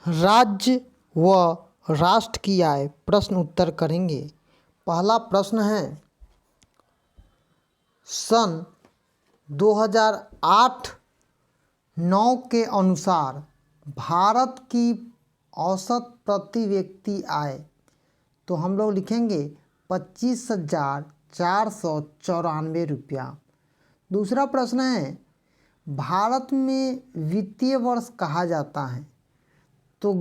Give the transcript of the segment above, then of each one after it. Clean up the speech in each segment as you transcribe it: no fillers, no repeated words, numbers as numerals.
राज्य व राष्ट्र की आय प्रश्न उत्तर करेंगे। पहला प्रश्न है, सन 2008-9 के अनुसार भारत की औसत प्रति व्यक्ति आय, तो हम लोग लिखेंगे 25,494 रुपया। दूसरा प्रश्न है, भारत में वित्तीय वर्ष कहा जाता है, तो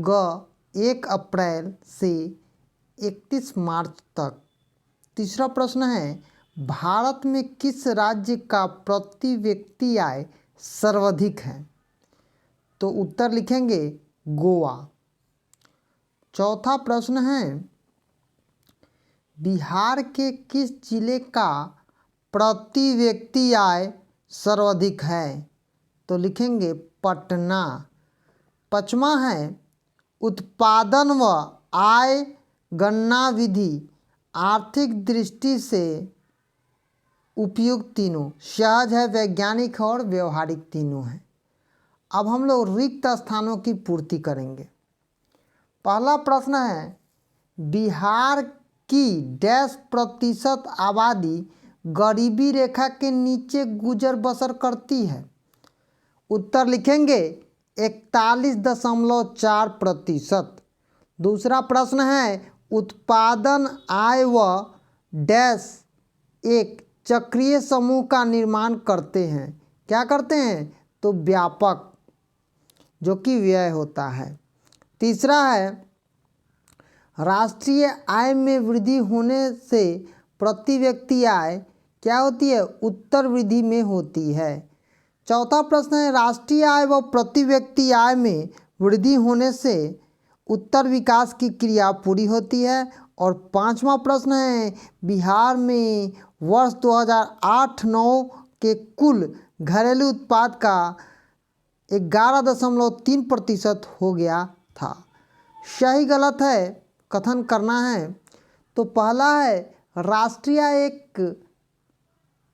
1 अप्रैल से 31 मार्च तक। तीसरा प्रश्न है, भारत में किस राज्य का प्रति व्यक्ति आय सर्वाधिक है, तो उत्तर लिखेंगे गोवा। चौथा प्रश्न है, बिहार के किस जिले का प्रति व्यक्ति आय सर्वाधिक है, तो लिखेंगे पटना। पाँचवा है, उत्पादन व आय गणना विधि आर्थिक दृष्टि से उपयुक्त तीनों, सहज है, वैज्ञानिक और व्यवहारिक तीनों हैं। अब हम लोग रिक्त स्थानों की पूर्ति करेंगे। पहला प्रश्न है, बिहार की डैश प्रतिशत आबादी गरीबी रेखा के नीचे गुजर बसर करती है, उत्तर लिखेंगे 41.4%। दूसरा प्रश्न है, उत्पादन आय व डैश एक चक्रीय समूह का निर्माण करते हैं, क्या करते हैं, तो व्यापक, जो कि व्यय होता है। तीसरा है, राष्ट्रीय आय में वृद्धि होने से प्रति व्यक्ति आय क्या होती है, उत्तर वृद्धि में होती है। चौथा प्रश्न है, राष्ट्रीय आय व प्रति व्यक्ति आय में वृद्धि होने से उत्तर विकास की क्रिया पूरी होती है। और पांचवा प्रश्न है, बिहार में वर्ष 2008-9 के कुल घरेलू उत्पाद का 11.3% हो गया था। सही गलत है कथन करना है। तो पहला है, राष्ट्रीय एक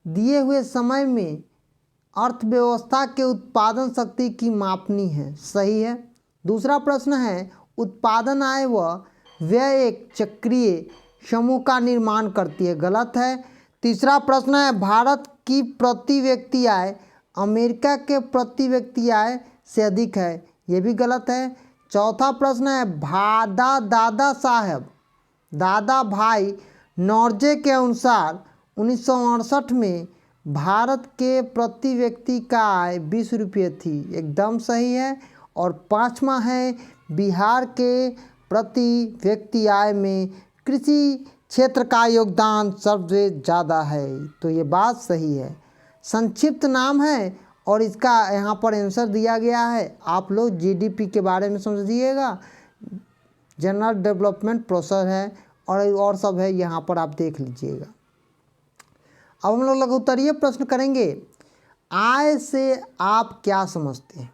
दिए हुए समय में अर्थव्यवस्था के उत्पादन शक्ति की मापनी है, सही है। दूसरा प्रश्न है, उत्पादन आय व व्यय एक चक्रीय समूह का निर्माण करती है, गलत है। तीसरा प्रश्न है, भारत की प्रति व्यक्ति आय अमेरिका के प्रति व्यक्ति आय से अधिक है, ये भी गलत है। चौथा प्रश्न है, दादा भाई नौरजे के अनुसार 1968 में भारत के प्रति व्यक्ति का आय 20 रुपये थी, एकदम सही है। और पाँचवा है, बिहार के प्रति व्यक्ति आय में कृषि क्षेत्र का योगदान सबसे ज़्यादा है, तो ये बात सही है। संक्षिप्त नाम है और इसका यहाँ पर आंसर दिया गया है। आप लोग जीडीपी के बारे में समझिएगा, जनरल डेवलपमेंट प्रोसेस है और सब है, यहाँ पर आप देख लीजिएगा। अब हम लोग लघु उत्तरीय प्रश्न करेंगे। आय से आप क्या समझते हैं,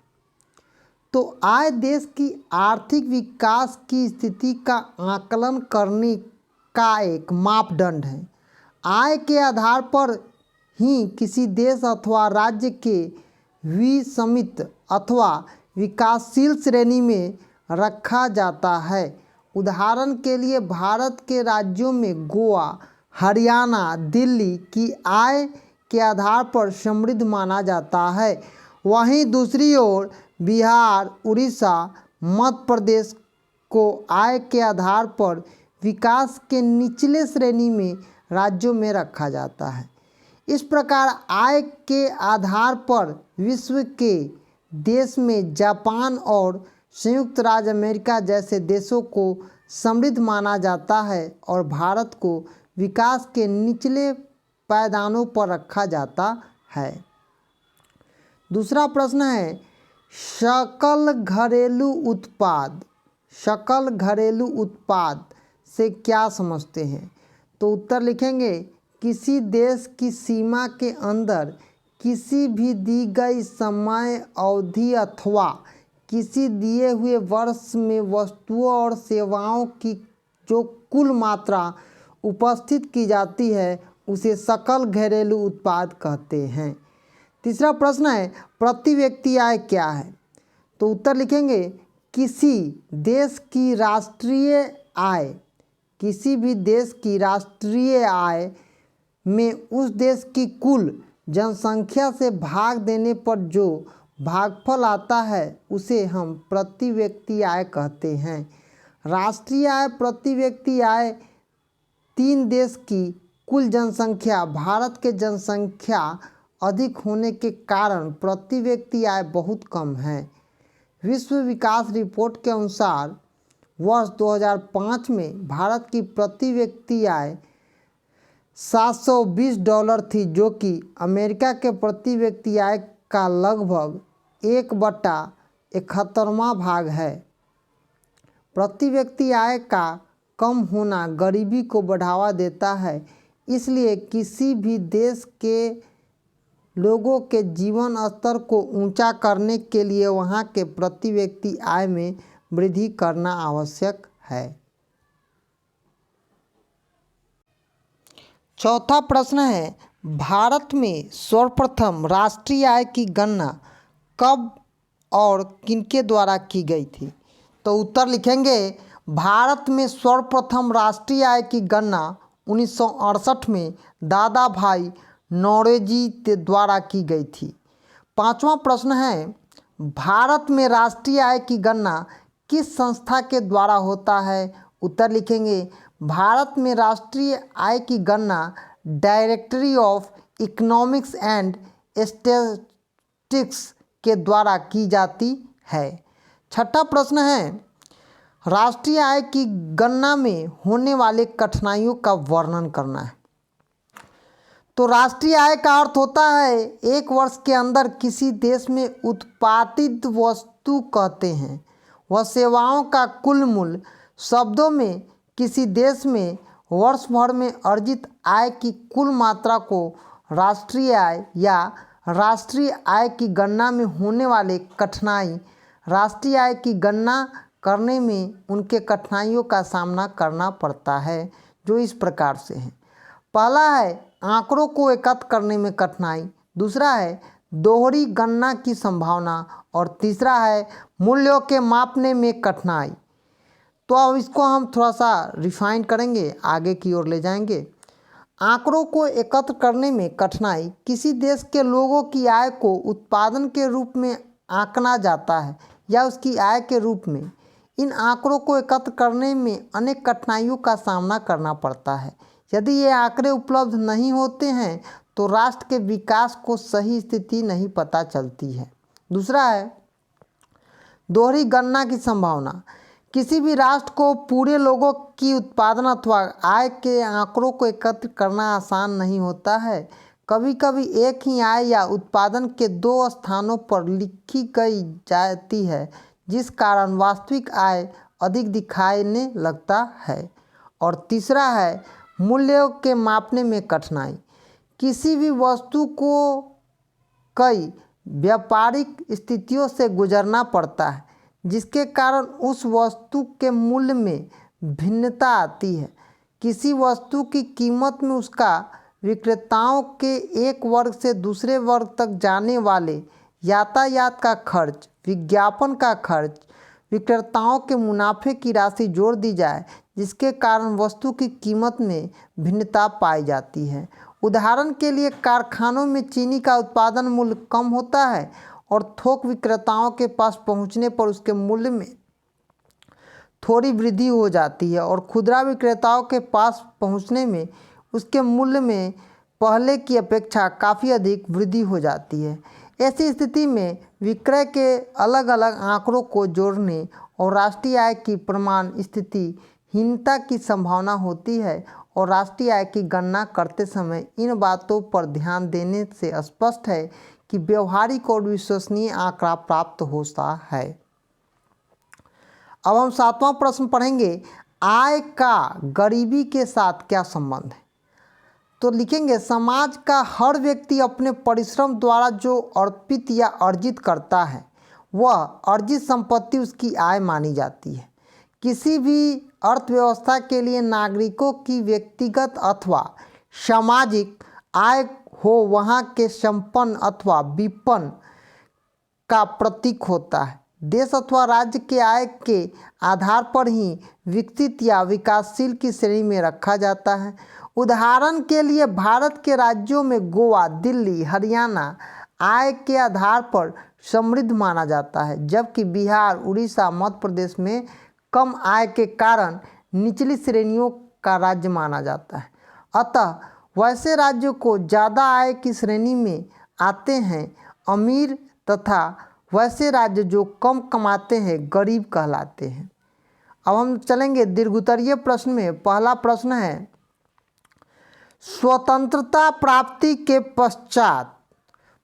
तो आय देश की आर्थिक विकास की स्थिति का आकलन करने का एक मापदंड है। आय के आधार पर ही किसी देश अथवा राज्य के विषमित अथवा विकासशील श्रेणी में रखा जाता है। उदाहरण के लिए भारत के राज्यों में गोवा, हरियाणा, दिल्ली की आय के आधार पर समृद्ध माना जाता है। वहीं दूसरी ओर बिहार, उड़ीसा, मध्य प्रदेश को आय के आधार पर विकास के निचले श्रेणी में राज्यों में रखा जाता है। इस प्रकार आय के आधार पर विश्व के देश में जापान और संयुक्त राज्य अमेरिका जैसे देशों को समृद्ध माना जाता है और भारत को विकास के निचले पायदानों पर रखा जाता है। दूसरा प्रश्न है, सकल घरेलू उत्पाद से क्या समझते हैं, तो उत्तर लिखेंगे किसी देश की सीमा के अंदर किसी भी दी गई समय अवधि अथवा किसी दिए हुए वर्ष में वस्तुओं और सेवाओं की जो कुल मात्रा उपस्थित की जाती है उसे सकल घरेलू उत्पाद कहते हैं। तीसरा प्रश्न है, प्रति व्यक्ति आय क्या है, तो उत्तर लिखेंगे किसी देश की राष्ट्रीय आय, किसी भी देश की राष्ट्रीय आय में उस देश की कुल जनसंख्या से भाग देने पर जो भागफल आता है उसे हम प्रति व्यक्ति आय कहते हैं। राष्ट्रीय आय प्रति व्यक्ति आय तीन देश की कुल जनसंख्या, भारत के जनसंख्या अधिक होने के कारण प्रति व्यक्ति आय बहुत कम है। विश्व विकास रिपोर्ट के अनुसार वर्ष 2005 में भारत की प्रति व्यक्ति आय $720 थी, जो कि अमेरिका के प्रति व्यक्ति आय का लगभग 1/71वां भाग है। प्रति व्यक्ति आय का कम होना गरीबी को बढ़ावा देता है, इसलिए किसी भी देश के लोगों के जीवन स्तर को ऊंचा करने के लिए वहां के प्रति व्यक्ति आय में वृद्धि करना आवश्यक है। चौथा प्रश्न है, भारत में सर्वप्रथम राष्ट्रीय आय की गणना कब और किनके द्वारा की गई थी? तो उत्तर लिखेंगे, भारत में सर्वप्रथम राष्ट्रीय आय की गणना 1968 में दादा भाई नौरोजी के द्वारा की गई थी। पांचवा प्रश्न है, भारत में राष्ट्रीय आय की गणना किस संस्था के द्वारा होता है? उत्तर लिखेंगे, भारत में राष्ट्रीय आय की गणना directory of economics and statistics के द्वारा की जाती है। छठा प्रश्न है, राष्ट्रीय आय की गणना में होने वाले कठिनाइयों का वर्णन करना है। तो राष्ट्रीय आय का अर्थ होता है एक वर्ष के अंदर किसी देश में उत्पादित वस्तु कहते हैं, वह सेवाओं का कुल मूल्य। शब्दों में किसी देश में वर्ष भर में अर्जित आय की कुल मात्रा को राष्ट्रीय आय या राष्ट्रीय आय की गणना में होने वाले कठिनाई, राष्ट्रीय आय की गणना करने में उनके कठिनाइयों का सामना करना पड़ता है, जो इस प्रकार से हैं। पहला है आंकड़ों को एकत्र करने में कठिनाई, दूसरा है दोहरी गणना की संभावना और तीसरा है मूल्यों के मापने में कठिनाई। तो अब इसको हम थोड़ा सा रिफाइन करेंगे, आगे की ओर ले जाएंगे। आंकड़ों को एकत्र करने में कठिनाई, किसी देश के लोगों की आय को उत्पादन के रूप में आंकना जाता है या उसकी आय के रूप में। इन आंकड़ों को एकत्र करने में अनेक कठिनाइयों का सामना करना पड़ता है। यदि ये आंकड़े उपलब्ध नहीं होते हैं तो राष्ट्र के विकास को सही स्थिति नहीं पता चलती है। दूसरा है दोहरी गणना की संभावना, किसी भी राष्ट्र को पूरे लोगों की उत्पादन अथवा आय के आंकड़ों को एकत्र करना आसान नहीं होता है। कभी कभी एक ही आय या उत्पादन के दो स्थानों पर लिखी गई जाती है, जिस कारण वास्तविक आय अधिक दिखाने लगता है। और तीसरा है मूल्यों के मापने में कठिनाई, किसी भी वस्तु को कई व्यापारिक स्थितियों से गुजरना पड़ता है, जिसके कारण उस वस्तु के मूल्य में भिन्नता आती है। किसी वस्तु की कीमत में उसका विक्रेताओं के एक वर्ग से दूसरे वर्ग तक जाने वाले यातायात का खर्च, विज्ञापन का खर्च, विक्रेताओं के मुनाफे की राशि जोड़ दी जाए, जिसके कारण वस्तु की कीमत में भिन्नता पाई जाती है। उदाहरण के लिए कारखानों में चीनी का उत्पादन मूल्य कम होता है और थोक विक्रेताओं के पास पहुंचने पर उसके मूल्य में थोड़ी वृद्धि हो जाती है और खुदरा विक्रेताओं के पास पहुंचने में उसके मूल्य में पहले की अपेक्षा काफ़ी अधिक वृद्धि हो जाती है। ऐसी स्थिति में विक्रय के अलग अलग आंकड़ों को जोड़ने और राष्ट्रीय आय की प्रमाण स्थितिहीनता की संभावना होती है और राष्ट्रीय आय की गणना करते समय इन बातों पर ध्यान देने से स्पष्ट है कि व्यवहारिक और विश्वसनीय आंकड़ा प्राप्त होता है। अब हम सातवां प्रश्न पढ़ेंगे, आय का गरीबी के साथ क्या संबंध है? तो लिखेंगे, समाज का हर व्यक्ति अपने परिश्रम द्वारा जो अर्पित या अर्जित करता है वह अर्जित संपत्ति उसकी आय मानी जाती है। किसी भी अर्थव्यवस्था के लिए नागरिकों की व्यक्तिगत अथवा सामाजिक आय हो वहाँ के संपन्न अथवा विपन्न का प्रतीक होता है। देश अथवा राज्य के आय के आधार पर ही विकसित या विकासशील की श्रेणी में रखा जाता है। उदाहरण के लिए भारत के राज्यों में गोवा, दिल्ली, हरियाणा आय के आधार पर समृद्ध माना जाता है, जबकि बिहार, उड़ीसा, मध्य प्रदेश में कम आय के कारण निचली श्रेणियों का राज्य माना जाता है। अतः वैसे राज्यों को ज़्यादा आय की श्रेणी में आते हैं अमीर, तथा वैसे राज्य जो कम कमाते हैं गरीब कहलाते हैं। अब हम चलेंगे दीर्घोत्तरीय प्रश्न में। पहला प्रश्न है, स्वतंत्रता प्राप्ति के पश्चात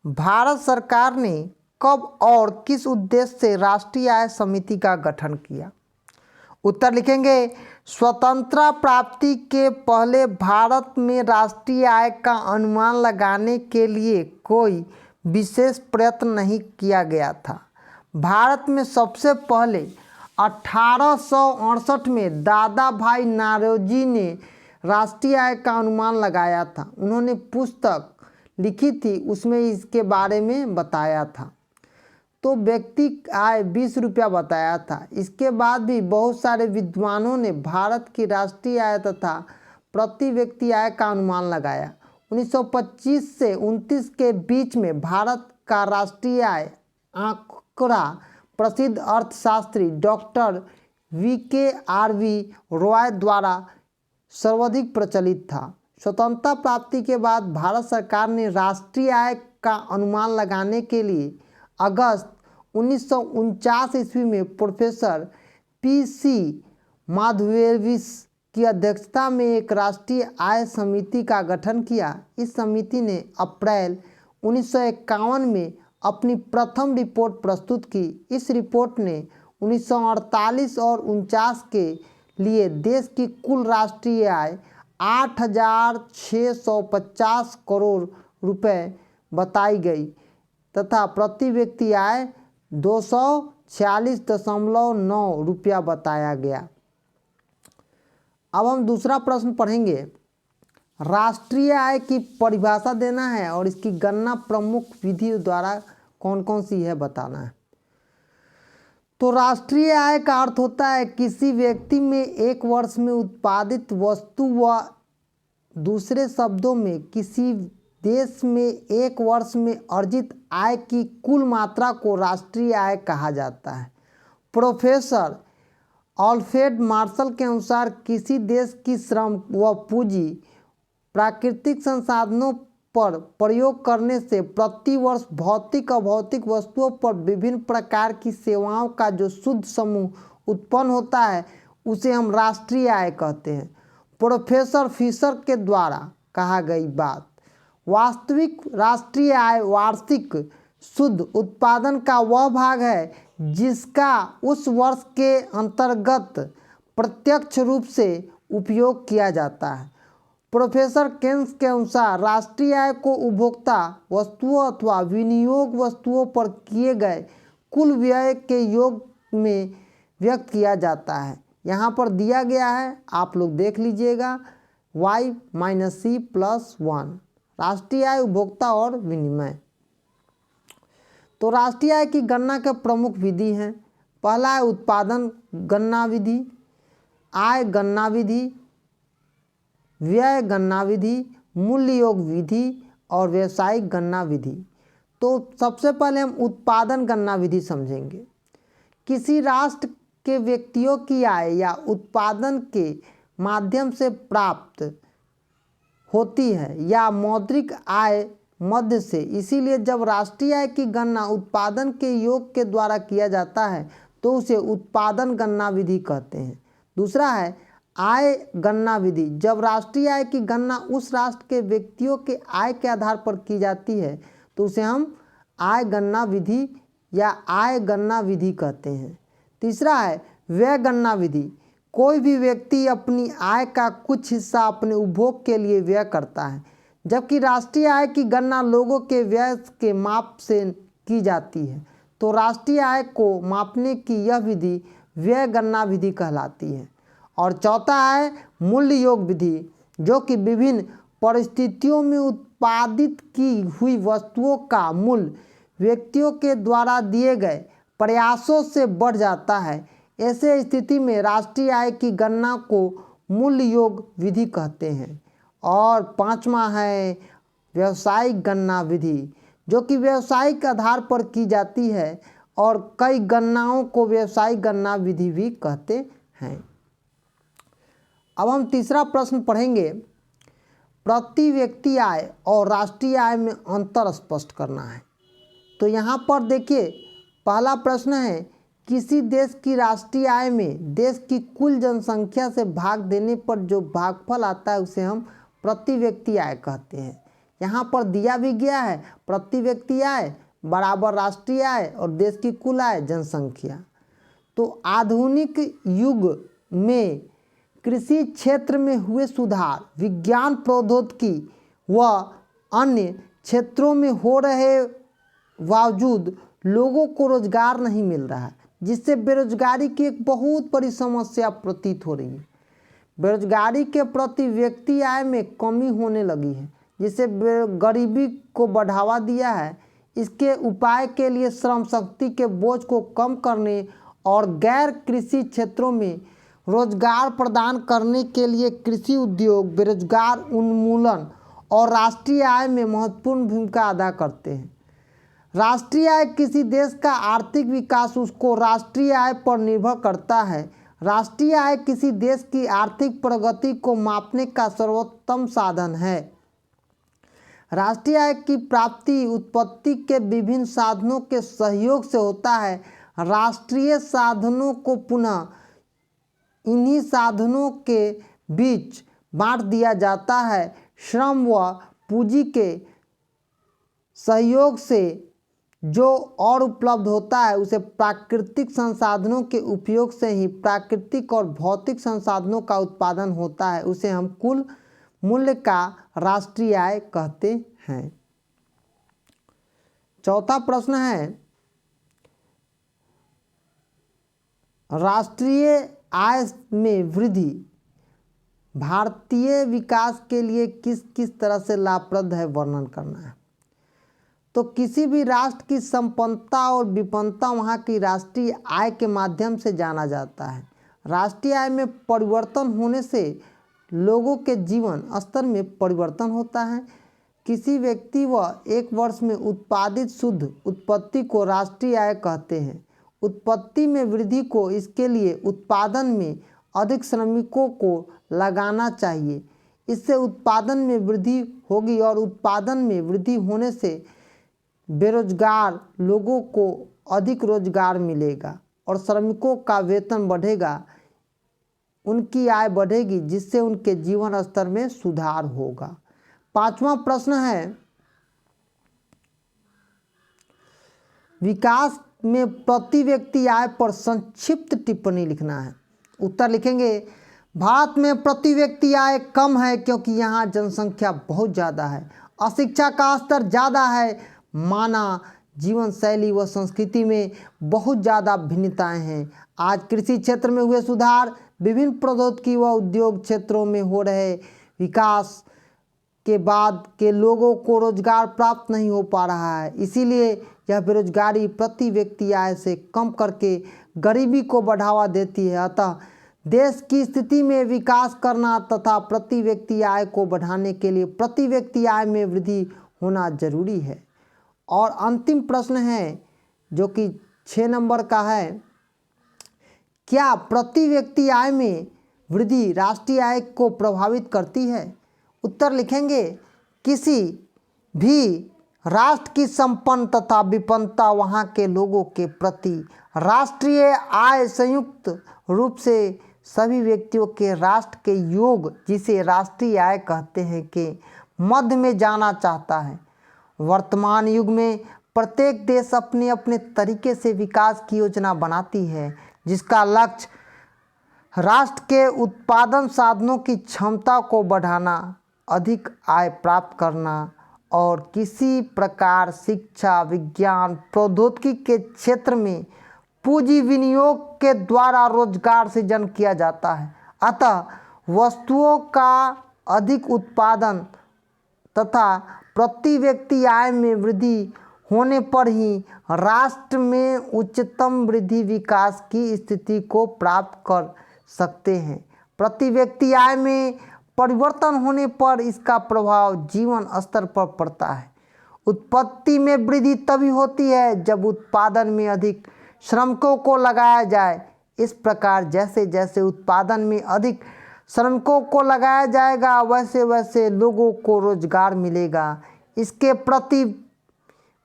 भारत सरकार ने कब और किस उद्देश्य से राष्ट्रीय आय समिति का गठन किया? उत्तर लिखेंगे, स्वतंत्रता प्राप्ति के पहले भारत में राष्ट्रीय आय का अनुमान लगाने के लिए कोई विशेष प्रयत्न नहीं किया गया था। भारत में सबसे पहले 1868 में दादा भाई नौरोजी ने राष्ट्रीय आय का अनुमान लगाया था। उन्होंने पुस्तक लिखी थी, उसमें इसके बारे में बताया था। तो व्यक्ति आय 20 रुपया बताया था। इसके बाद भी बहुत सारे विद्वानों ने भारत की राष्ट्रीय आय तथा प्रति व्यक्ति आय का अनुमान लगाया। 1925 से 29 के बीच में भारत का राष्ट्रीय आय आंकड़ा प्रसिद्ध अर्थशास्त्री डॉक्टर VKRV रॉय द्वारा सर्वाधिक प्रचलित था। स्वतंत्रता प्राप्ति के बाद भारत सरकार ने राष्ट्रीय आय का अनुमान लगाने के लिए अगस्त 1949 ईस्वी में प्रोफेसर PC माधवेविस की अध्यक्षता में एक राष्ट्रीय आय समिति का गठन किया। इस समिति ने अप्रैल 1951 में अपनी प्रथम रिपोर्ट प्रस्तुत की। इस रिपोर्ट ने 1948 और 49 के लिए देश की कुल राष्ट्रीय आय 8,650 करोड़ रुपए बताई गई तथा प्रति व्यक्ति आय 246.9 रुपया बताया गया। अब हम दूसरा प्रश्न पढ़ेंगे। राष्ट्रीय आय की परिभाषा देना है और इसकी गणना प्रमुख विधियों द्वारा कौन कौन सी है बताना है। तो राष्ट्रीय आय का अर्थ होता है किसी व्यक्ति में एक वर्ष में उत्पादित वस्तु व दूसरे शब्दों में किसी देश में एक वर्ष में अर्जित आय की कुल मात्रा को राष्ट्रीय आय कहा जाता है। प्रोफेसर अल्फ्रेड मार्शल के अनुसार किसी देश की श्रम व पूंजी प्राकृतिक संसाधनों पर प्रयोग करने से प्रति वर्ष भौतिक अभौतिक वस्तुओं पर विभिन्न प्रकार की सेवाओं का जो शुद्ध समूह उत्पन्न होता है उसे हम राष्ट्रीय आय कहते हैं। प्रोफेसर फिशर के द्वारा कहा गई बात, वास्तविक राष्ट्रीय आय वार्षिक शुद्ध उत्पादन का वह भाग है जिसका उस वर्ष के अंतर्गत प्रत्यक्ष रूप से उपयोग किया जाता है। प्रोफेसर केन्स के अनुसार राष्ट्रीय आय को उपभोक्ता वस्तुओं अथवा विनियोग वस्तुओं पर किए गए कुल व्यय के योग में व्यक्त किया जाता है। यहाँ पर दिया गया है, आप लोग देख लीजिएगा, y-c+1 राष्ट्रीय आय, उपभोक्ता और विनिमय। तो राष्ट्रीय आय की गणना के प्रमुख विधि हैं। पहला है उत्पादन गणना विधि, आय गणना विधि, व्यय गणना विधि, मूल्य योग विधि और व्यावसायिक गणना विधि। तो सबसे पहले हम उत्पादन गणना विधि समझेंगे। किसी राष्ट्र के व्यक्तियों की आय या उत्पादन के माध्यम से प्राप्त होती है या मौद्रिक आय मध्य से, इसीलिए जब राष्ट्रीय आय की गणना उत्पादन के योग के द्वारा किया जाता है तो उसे उत्पादन गणना विधि कहते हैं। दूसरा है आय गणना विधि। जब राष्ट्रीय आय की गणना उस राष्ट्र के व्यक्तियों के आय के आधार पर की जाती है तो उसे हम आय गणना विधि या आय गणना विधि कहते हैं। तीसरा है व्यय गणना विधि। कोई भी व्यक्ति अपनी आय का कुछ हिस्सा अपने उपभोग के लिए व्यय करता है, जबकि राष्ट्रीय आय की गणना लोगों के व्यय के माप से की जाती है। तो राष्ट्रीय आय को मापने की यह विधि व्यय गणना विधि कहलाती है। और चौथा है मूल्य योग विधि, जो कि विभिन्न परिस्थितियों में उत्पादित की हुई वस्तुओं का मूल्य व्यक्तियों के द्वारा दिए गए प्रयासों से बढ़ जाता है। ऐसे स्थिति में राष्ट्रीय आय की गणना को मूल्य योग विधि कहते हैं। और पांचवा है व्यावसायिक गणना विधि, जो कि व्यावसायिक आधार पर की जाती है और कई गणनाओं को व्यावसायिक गणना विधि भी कहते हैं। अब हम तीसरा प्रश्न पढ़ेंगे, प्रति व्यक्ति आय और राष्ट्रीय आय में अंतर स्पष्ट करना है। तो यहाँ पर देखिए पहला प्रश्न है, किसी देश की राष्ट्रीय आय में देश की कुल जनसंख्या से भाग देने पर जो भागफल आता है उसे हम प्रति व्यक्ति आय कहते हैं। यहाँ पर दिया भी गया है प्रति व्यक्ति आय बराबर राष्ट्रीय आय और देश की कुल आय जनसंख्या। तो आधुनिक युग में कृषि क्षेत्र में हुए सुधार, विज्ञान प्रौद्योगिकी व अन्य क्षेत्रों में हो रहे बावजूद लोगों को रोजगार नहीं मिल रहा है, जिससे बेरोजगारी की एक बहुत बड़ी समस्या प्रतीत हो रही है। बेरोजगारी के प्रति व्यक्ति आय में कमी होने लगी है, जिससे गरीबी को बढ़ावा दिया है। इसके उपाय के लिए श्रम शक्ति के बोझ को कम करने और गैर कृषि क्षेत्रों में रोजगार प्रदान करने के लिए कृषि उद्योग, बेरोजगार उन्मूलन और राष्ट्रीय आय में महत्वपूर्ण भूमिका अदा करते हैं। राष्ट्रीय आय किसी देश का आर्थिक विकास उसको राष्ट्रीय आय पर निर्भर करता है। राष्ट्रीय आय किसी देश की आर्थिक प्रगति को मापने का सर्वोत्तम साधन है। राष्ट्रीय आय की प्राप्ति उत्पत्ति के विभिन्न साधनों के सहयोग से होता है। राष्ट्रीय साधनों को पुनः इन्हीं साधनों के बीच बांट दिया जाता है। श्रम व पूंजी के सहयोग से जो और उपलब्ध होता है उसे प्राकृतिक संसाधनों के उपयोग से ही प्राकृतिक और भौतिक संसाधनों का उत्पादन होता है, उसे हम कुल मूल्य का राष्ट्रीय आय कहते हैं। चौथा प्रश्न है, राष्ट्रीय आय में वृद्धि भारतीय विकास के लिए किस किस तरह से लाभप्रद है, वर्णन करना है। तो किसी भी राष्ट्र की संपन्नता और विपन्नता वहाँ की राष्ट्रीय आय के माध्यम से जाना जाता है। राष्ट्रीय आय में परिवर्तन होने से लोगों के जीवन स्तर में परिवर्तन होता है। किसी व्यक्ति व एक वर्ष में उत्पादित शुद्ध उत्पत्ति को राष्ट्रीय आय कहते हैं। उत्पत्ति में वृद्धि को इसके लिए उत्पादन में अधिक श्रमिकों को लगाना चाहिए, इससे उत्पादन में वृद्धि होगी और उत्पादन में वृद्धि होने से बेरोजगार लोगों को अधिक रोजगार मिलेगा और श्रमिकों का वेतन बढ़ेगा, उनकी आय बढ़ेगी, जिससे उनके जीवन स्तर में सुधार होगा। पांचवा प्रश्न है, विकास में प्रति व्यक्ति आय पर संक्षिप्त टिप्पणी लिखना है। उत्तर लिखेंगे, भारत में प्रति व्यक्ति आय कम है क्योंकि यहाँ जनसंख्या बहुत ज़्यादा है, अशिक्षा का स्तर ज़्यादा है, माना जीवन शैली व संस्कृति में बहुत ज़्यादा भिन्नताएं हैं। आज कृषि क्षेत्र में हुए सुधार, विभिन्न प्रौद्योगिकी व उद्योग क्षेत्रों में हो रहे विकास के बाद के लोगों को रोजगार प्राप्त नहीं हो पा रहा है, इसीलिए यह बेरोजगारी प्रति व्यक्ति आय से कम करके गरीबी को बढ़ावा देती है। अतः देश की स्थिति में विकास करना तथा प्रति व्यक्ति आय को बढ़ाने के लिए प्रति व्यक्ति आय में वृद्धि होना जरूरी है। और अंतिम प्रश्न है जो कि 6 नंबर का है, क्या प्रति व्यक्ति आय में वृद्धि राष्ट्रीय आय को प्रभावित करती है। उत्तर लिखेंगे, किसी भी राष्ट्र की संपन्न तथा विपन्नता वहाँ के लोगों के प्रति राष्ट्रीय आय संयुक्त रूप से सभी व्यक्तियों के राष्ट्र के योग, जिसे राष्ट्रीय आय कहते हैं, के मध्य में जाना चाहता है। वर्तमान युग में प्रत्येक देश अपने अपने तरीके से विकास की योजना बनाती है, जिसका लक्ष्य राष्ट्र के उत्पादन साधनों की क्षमता को बढ़ाना, अधिक आय प्राप्त करना और किसी प्रकार शिक्षा, विज्ञान, प्रौद्योगिकी के क्षेत्र में पूंजी विनियोग के द्वारा रोजगार सृजन किया जाता है। अतः वस्तुओं का अधिक उत्पादन तथा प्रति व्यक्ति आय में वृद्धि होने पर ही राष्ट्र में उच्चतम वृद्धि विकास की स्थिति को प्राप्त कर सकते हैं। प्रति व्यक्ति आय में परिवर्तन होने पर इसका प्रभाव जीवन स्तर पर पड़ता है। उत्पत्ति में वृद्धि तभी होती है जब उत्पादन में अधिक श्रमिकों को लगाया जाए। इस प्रकार जैसे जैसे उत्पादन में अधिक श्रमिकों को लगाया जाएगा वैसे वैसे लोगों को रोजगार मिलेगा। इसके प्रति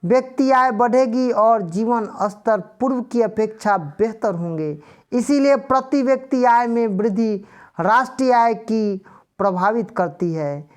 व्यक्ति आय बढ़ेगी और जीवन स्तर पूर्व की अपेक्षा बेहतर होंगे। इसीलिए प्रति व्यक्ति आय में वृद्धि राष्ट्रीय आय की प्रभावित करती है।